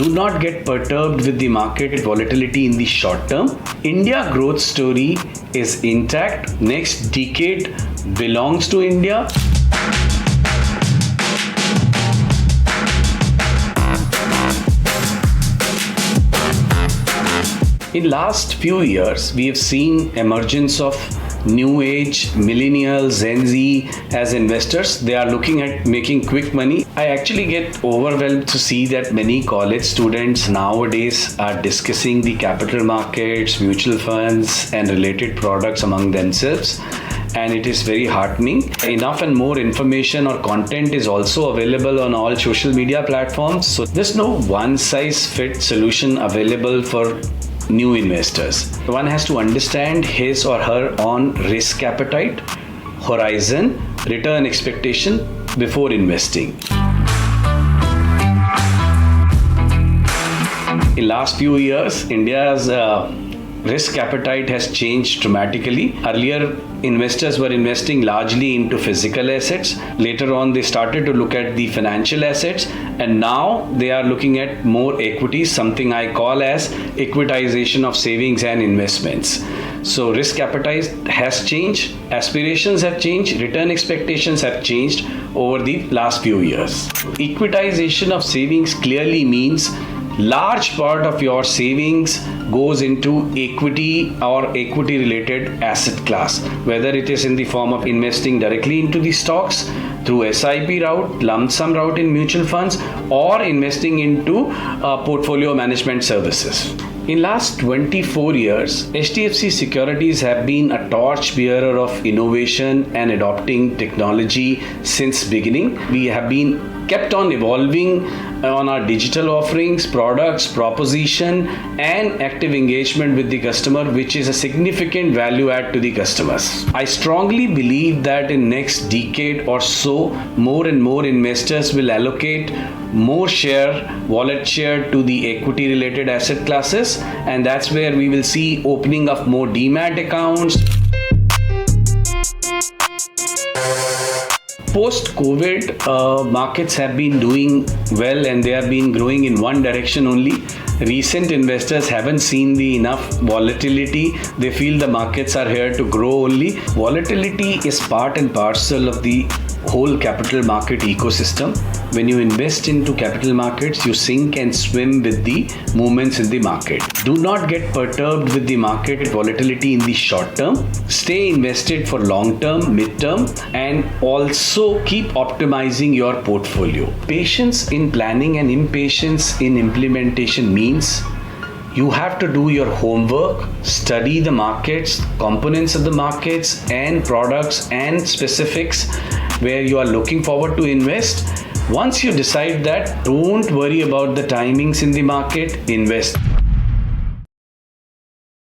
Do not get perturbed with the market volatility in the short term. India growth story is intact. Next decade belongs to India. In last few years, we have seen emergence of new age, millennials, Gen Z as investors. They are looking at making quick money. I actually get overwhelmed to see that many college students nowadays are discussing the capital markets, mutual funds, and related products among themselves. And it is very heartening. Enough and more information or content is also available on all social media platforms. So there's no one size fits solution available for new investors. One has to understand his or her own risk appetite, horizon, return expectation before investing. In last few years, India's risk appetite has changed dramatically. Earlier, investors were investing largely into physical assets. Later on, they started to look at the financial assets, and now they are looking at more equities, something I call as equitization of savings and investments. So risk appetite has changed, aspirations have changed, return expectations have changed over the last few years. Equitization of savings clearly means large part of your savings goes into equity or equity related asset class, whether it is in the form of investing directly into the stocks through SIP route, lump sum route in mutual funds, or investing into portfolio management services. In last 24 years, HDFC Securities have been a torch bearer of innovation and adopting technology since beginning. We have been kept on evolving on our digital offerings, products, proposition, and active engagement with the customer, which is a significant value add to the customers. I strongly believe that in next decade or so, more and more investors will allocate more wallet share to the equity related asset classes, and that's where we will see opening of more demat accounts. Post-COVID, markets have been doing well and they have been growing in one direction only. Recent investors haven't seen the enough volatility. They feel the markets are here to grow only. Volatility is part and parcel of the whole capital market ecosystem. When you invest into capital markets, you sink and swim with the movements in the market. Do not get perturbed with the market volatility in the short term. Stay invested for long term, mid term, and also keep optimizing your portfolio. Patience in planning and impatience in implementation means you have to do your homework, study the markets, components of the markets, and products and specifics where you are looking forward to invest. Once you decide that, don't worry about the timings in the market, invest.